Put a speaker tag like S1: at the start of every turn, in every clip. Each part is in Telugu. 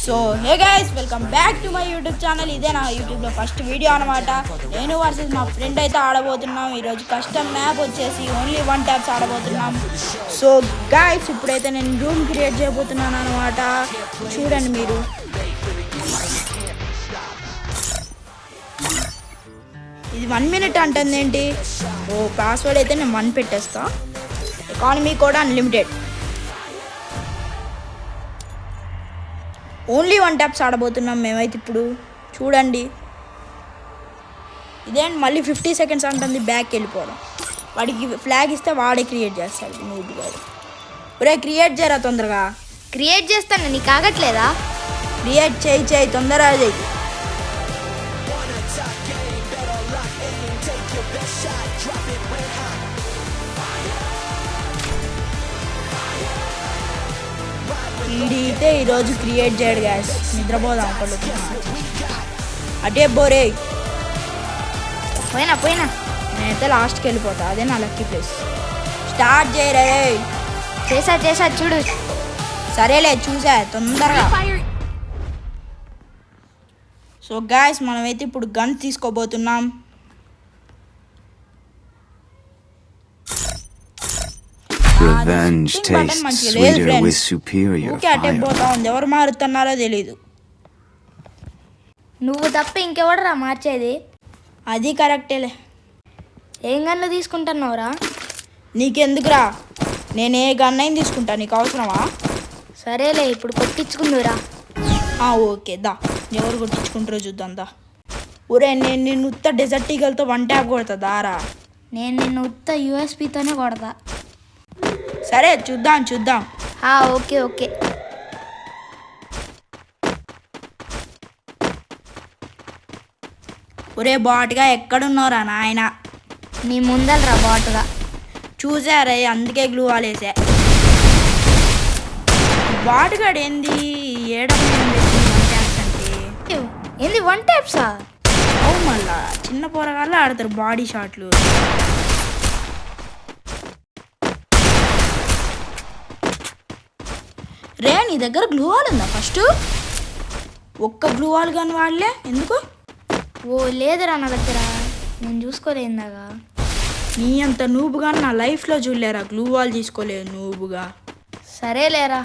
S1: So hey guys, welcome back to my YouTube channel. ఇదే నా యూట్యూబ్లో ఫస్ట్ వీడియో అనమాట. నేను వర్సెస్ మా ఫ్రెండ్ అయితే ఆడబోతున్నాం. ఈరోజు కస్టమ్ మ్యాప్ వచ్చేసి ఓన్లీ 1 ట్యాప్స్ ఆడబోతున్నాం. సో గైస్, ఇప్పుడైతే నేను రూమ్ క్రియేట్ చేయబోతున్నాను అనమాట. చూడండి మీరు. ఇది 1 మినిట్ అంటుంది ఏంటి? ఓ పాస్వర్డ్ అయితే నేను 1 పెట్టేస్తా. ఎకానమీ కూడా అన్లిమిటెడ్. ఓన్లీ 1 ట్యాప్స్ ఆడబోతున్నాం మేమైతే ఇప్పుడు. చూడండి, ఇదేంటి మళ్ళీ 50 సెకండ్స్ అంటుంది బ్యాక్ వెళ్ళిపోవడం. వాడికి ఫ్లాగ్ ఇస్తే వాడే క్రియేట్ చేస్తాడు నూబ్ గారు. ఒరే క్రియేట్ చేయరా తొందరగా.
S2: క్రియేట్ చేస్తాను, నీకు ఆగట్లేదా?
S1: క్రియేట్ చేయి తొందరగా చేయి. ఈడైతే ఈరోజు క్రియేట్ చేయడు గ్యాస్. నిద్రపోదాం ఒకళ్ళు. అటే బోరే
S2: పోయినా
S1: నేనైతే లాస్ట్కి వెళ్ళిపోతా. అదే నా లక్కీ ప్లేస్. స్టార్ట్ చేయరే.
S2: చేసా చూడు.
S1: సరేలే చూసా తొందరగా. సో గాయస్, మనమైతే ఇప్పుడు gun తీసుకోబోతున్నాం.
S3: Revenge tastes sweeter with superior
S1: అటే పోతా ఉంది. ఎవరు మారుతున్నారో తెలీదు.
S2: నువ్వు తప్ప ఇంకెవడరా మార్చేది?
S1: అది కరెక్టేలే.
S2: ఏం గన్ను తీసుకుంటున్నావురా?
S1: నీకెందుకురా, నేను ఏ గన్ అయినా తీసుకుంటా. నీకు అవసరమా?
S2: సరేలే, ఇప్పుడు కొట్టించుకుందురా.
S1: ఓకే దా. ఎవరు కొట్టించుకుంటారో చూద్దాం దా. ఒరే నేను నిన్ను ఉత్త డెజర్ట్ ఈగల్తో 1 ట్యాప్ కొడతా దారా.
S2: నేను నిన్ను ఉత్త యూఎస్పీతోనే కొడతా.
S1: సరే చూద్దాం.
S2: ఓకే.
S1: ఒరే బాటుగా ఎక్కడున్నారా నాయన?
S2: నీ ముందలరా బాటుగా.
S1: చూసారే, అందుకే గ్లూ వాలేసా. బాటుగాడు ఏంది
S2: ఏంది 1 ట్యాప్సా?
S1: అవు మళ్ళా చిన్న పోరగాళ్ళు ఆడతారు బాడీ షాట్లు. రే నీ దగ్గర గ్లూ వాల్ ఉందా? ఫస్ట్ ఒక్క గ్లూ వాల్ కానీ వాడలే ఎందుకు?
S2: లేదురా నా దగ్గర, నేను చూసుకోలేదాగా.
S1: నీ అంత నూబుగా నా లైఫ్లో చూడలేరా. గ్లూ వాల్ తీసుకోలేదు నూబుగా.
S2: సరేలేరా.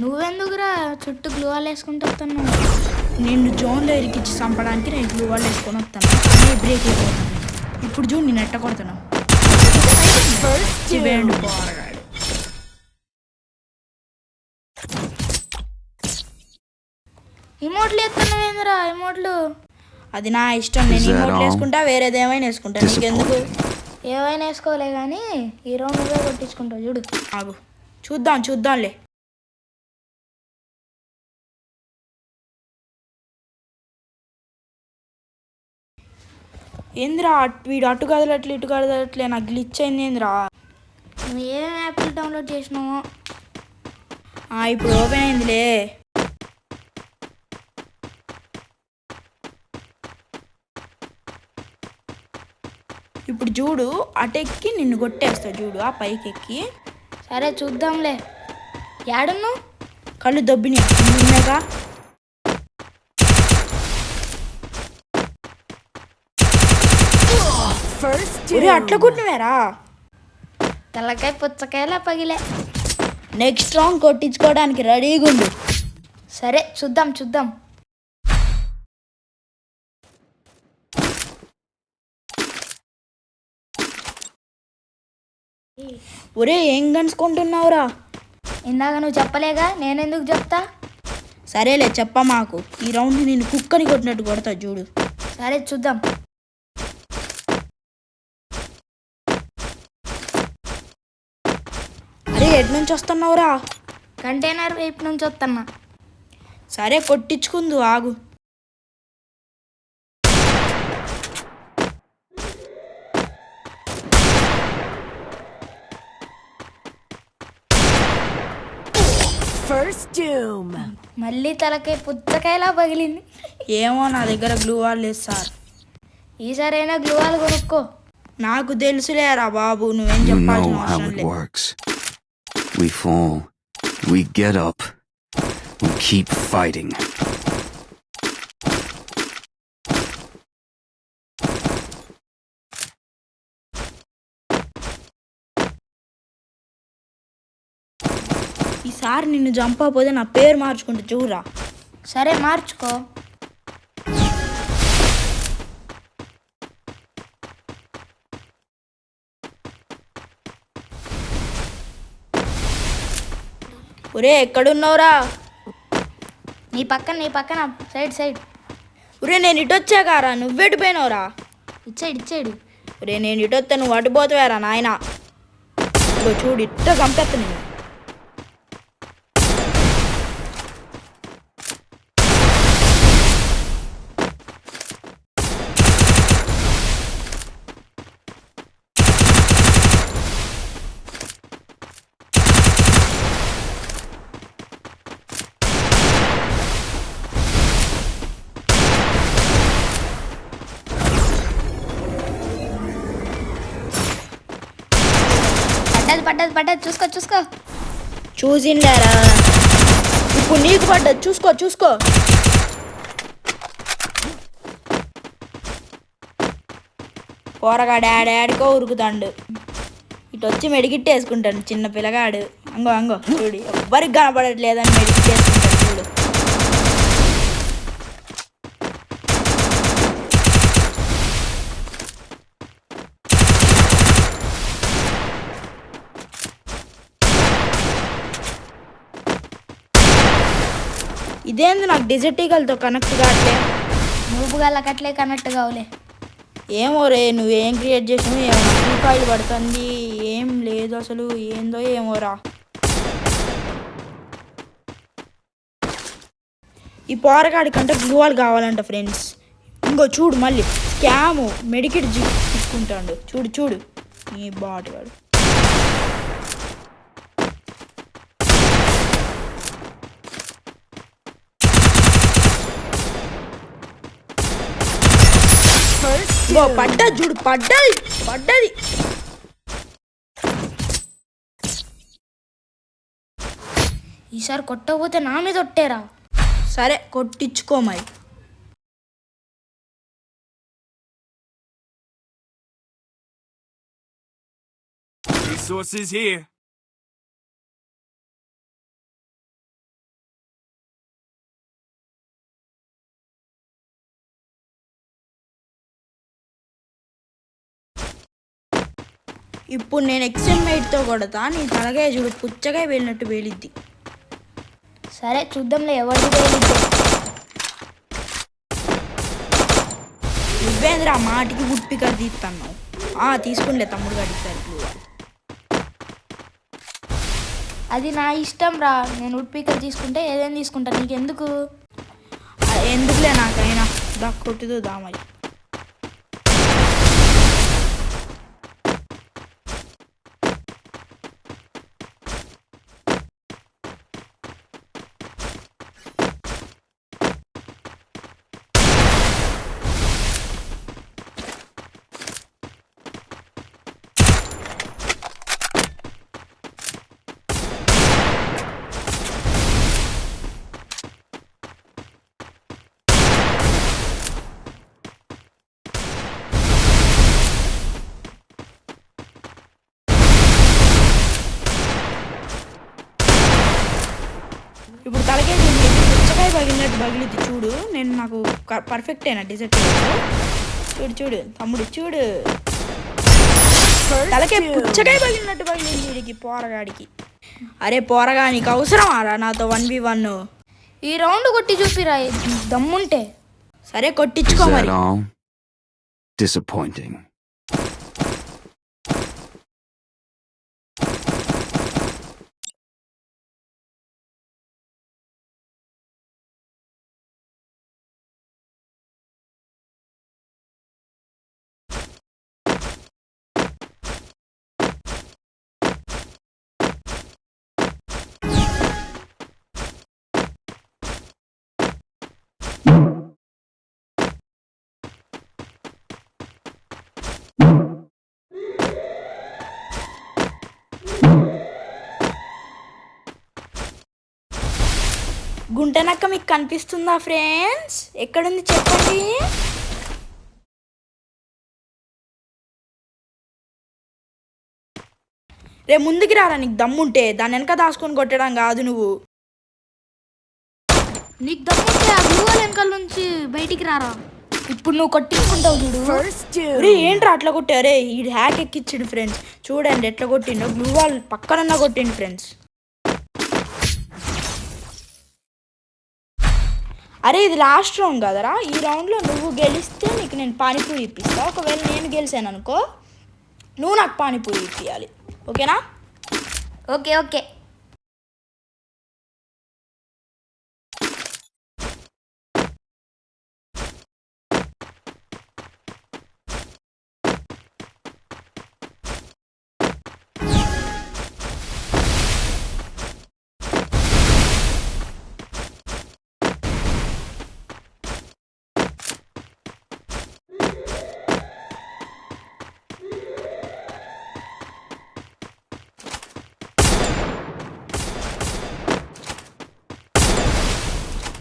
S2: నువ్వెందుకురా చుట్టూ గ్లూ వాల్ వేసుకుంటూ వస్తున్నావు?
S1: నిన్ను జోన్లో ఇరికిచ్చి చంపడానికి నేను గ్లూ వాల్ వేసుకొని వస్తాను. బ్రేక్ అయిపోతాను. ఇప్పుడు చూడు నేను ఎట్ట కొడుతున్నావు.
S2: ఇమోట్లు ఎత్తున్నావేంద్రా? ఇమోట్లు
S1: అది నా ఇష్టం. నేను ఇమోట్లు వేసుకుంటా, వేరేది ఏమైనా వేసుకుంటా. నీకెందుకు?
S2: ఏమైనా వేసుకోలే కానీ ఈ రౌండ్ నువ్వే కొట్టించుకుంటావు చూడు.
S1: ఆగు చూద్దాంలే. ఏంద్రా వీడు అటు కదలట్లే ఇటు కదలట్లే. నాకు గ్లిచ్ అయింది ఏంద్రా.
S2: నువ్వు ఏం యాప్లు డౌన్లోడ్ చేసినావు?
S1: ఇప్పుడు ఓపెన్ అయిందిలే. ఇప్పుడు చూడు, అటెక్కి నిన్ను కొట్టేస్తా చూడు. ఆ పైకి ఎక్కి.
S2: సరే చూద్దాంలే. యాడున్నావు?
S1: కళ్ళు దొబ్బినాగా. అట్లా కొట్టినవేరా?
S2: తలకాయ పుచ్చకాయలా పగిలే.
S1: నెక్స్ట్ రౌండ్ కొట్టించుకోవడానికి రెడీగా ఉండు.
S2: సరే చూద్దాం.
S1: ఒరే ఏం గన్సుకుంటున్నావురా?
S2: ఇందాక నువ్వు చెప్పలేగా, నేనెందుకు చెప్తా?
S1: సరేలే చెప్ప మాకు. ఈ రౌండ్ నేను కుక్కని కొట్టినట్టు కొడతా చూడు.
S2: సరే చూద్దాం.
S1: అరే ఎటు నుంచి వస్తున్నావురా?
S2: కంటైనర్ వైపు నుంచి వస్తున్నా.
S1: సరే కొట్టించుకుందు ఆగు.
S2: మళ్ళీ తలకాయ పుచ్చకాయలా పగిలింది.
S1: ఏమో నా దగ్గర గ్లూ వాల్ లేదు సార్.
S2: ఈసారైనా గ్లూ వాల్ కొనుక్కో.
S1: నాకు తెలుసులేరా బాబు, నువ్వేం
S3: You
S1: చెప్పాల్సిన
S3: know how
S1: అవసరం
S3: it
S1: లేదు.
S3: works. We fall. We get up. We keep fighting.
S1: ఈసారి నిన్ను చంపకపోతే నా పేరు మార్చుకుంటూ చూరా.
S2: సరే మార్చుకో.
S1: ఒరే ఎక్కడున్నావురా?
S2: నీ పక్కన సైడ్
S1: ఒరే నేను ఇటు వచ్చాకారా, నువ్వెటు పోయినావురా?
S2: ఇచ్చేడు.
S1: ఒరే నేను ఇటు వస్తే నువ్వు అటుపోతావేరా నాయన. ఇగో చూడు ఇట్ట చంపేస్తా నేను.
S2: పడ్డది చూసుకో.
S1: చూసిండారా? ఇప్పుడు నీకు పడ్డది, చూసుకో. పోరగా డాడీకో ఉరుకుతాండు. ఇటు వచ్చి మెడికిట్ వేసుకుంటాడు చిన్న పిల్లగాడు. అంగో చూడు, ఎవ్వరికి కనపడట్లేదని మెడికిట్ వేసుకుంటాడు చూడు. ఇదేంది నాకు డిజిట్ ఈగల్తో కనెక్ట్ కావట్లే.
S2: నువ్వు గల్లకట్లే కనెక్ట్ కావులే.
S1: ఏమో రే, నువ్వేం క్రియేట్ చేసినావు, ఏమో ఫ్రీ ఫైల్ పడుతుంది, ఏం లేదు అసలు, ఏందో ఏమోరా. ఈ పోరగాడి కంటే గ్లూవాల్ కావాలంట ఫ్రెండ్స్. ఇంకో చూడు మళ్ళీ స్కాము మెడికిట్ తీసుకుంటాడు. చూడు ఈ బాటగాడు. పడ్డది.
S2: ఈసారి కొట్టకపోతే నా మీద ఒట్టేరా.
S1: సరే కొట్టించుకో మరి.
S4: Resources here.
S1: ఇప్పుడు నేను ఎక్స్ఎంఐట్తో కొడతా, నీ తలగాయ చూడు పుచ్చగాయ వెళ్ళినట్టు వేలిద్ది.
S2: సరే చూద్దాంలే ఎవరిది వేలిద్ది.
S1: నువ్వేంద్రా మాటికి వుడ్ పికర్ తీస్తున్నావు? తీసుకునిలే తమ్ముడు గారికి సరుకులు.
S2: అది నా ఇష్టం రా, నేను వుడ్ పీకర్ తీసుకుంటే ఏదైనా తీసుకుంటా, నీకెందుకు?
S1: ఎందుకులే నాకైనా. కొట్టుదు దా మరి. ఇప్పుడు తలకే పుచ్చకాయ పగిలినట్టు పగిలిద్ది చూడు. నాకు పర్ఫెక్ట్ అయినా డిజర్ట్. చూడు తమ్ముడు చూడు, తలకే పుచ్చకాయ పగిలినట్టు పగిలింది వీడికి పోరగాడికి. అరే పోరగా, నీకు అవసరమా రా నాతో 1v1?
S2: ఈ రౌండ్ కొట్టి చూపిరా దమ్ముంటే.
S1: సరే కొట్టించుకో మరి.
S3: Disappointing.
S1: గుంటనక్క మీకు కనిపిస్తుందా ఫ్రెండ్స్? ఎక్కడుంది చెప్పండి. రే ముందుకి రారా, నీకు దమ్ముంటే దాని వెనక దాచుకొని కొట్టడం కాదు నువ్వు.
S2: నీకు దమ్ముంటే ఆ బ్లూ వాల్ వెనకాల నుంచి బయటికి రారా.
S1: ఇప్పుడు నువ్వు కొట్టించుకుంటావు చూడు. రే ఏంట్రా అట్లా కొట్టారే, ఈ హ్యాక్ ఎక్కిచ్చిండు ఫ్రెండ్స్. చూడండి ఎట్లా కొట్టిండో, బ్లూ వాల్ పక్కనన్నా కొట్టిండు ఫ్రెండ్స్. అరే ఇది లాస్ట్ రౌండ్ కదరా, ఈ రౌండ్లో నువ్వు గెలిస్తే నీకు నేను పానీపూరి ఇప్పిస్తా. ఒకవేళ నేను గెలిచాను అనుకో, నువ్వు నాకు పానీపూరి ఇప్పియాలి. ఓకేనా?
S2: Okay okay.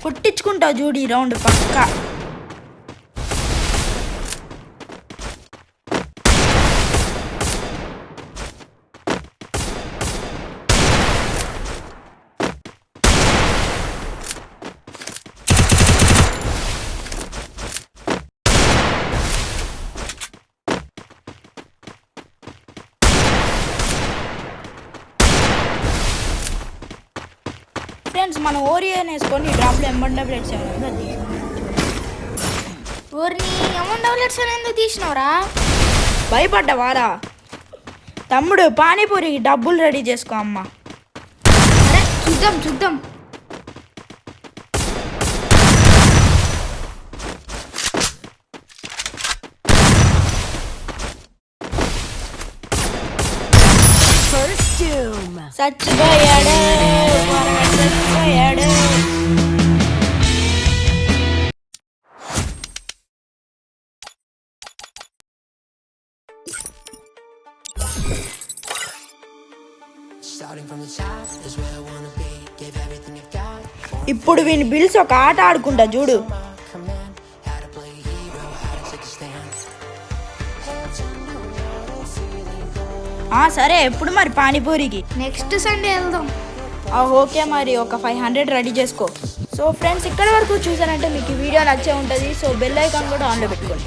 S1: కొట్టించుకుంటావు చూడు ఈ రౌండ్ పక్కా. ఫ్రెండ్స్ మనం ఓరియన్ వేసుకొని డ్రాప్లో M188 అది
S2: ఓర్ని M188 ఎందుకు తీసినవరా?
S1: భయపడ్డావారా తమ్ముడు? పానీపూరికి డబ్బులు రెడీ చేసుకో అమ్మ.
S2: అరే చూద్దాం చూద్దాం.
S1: చచ్చిపోయాడు, చచ్చిపోయాడు. ఇప్పుడు వీని బిల్స్ ఒక ఆట ఆడుకుంటా చూడు. సరే ఎప్పుడు మరి పానీపూరికి?
S2: నెక్స్ట్ సండే వెళ్దాం.
S1: ఓకే మరి ఒక 500 రెడీ చేసుకో. సో ఫ్రెండ్స్ ఇక్కడ వరకు చూసారంటే మీకు ఈ వీడియో నచ్చే ఉంటుంది. సో బెల్ ఐకాన్ కూడా ఆన్లో పెట్టుకోండి.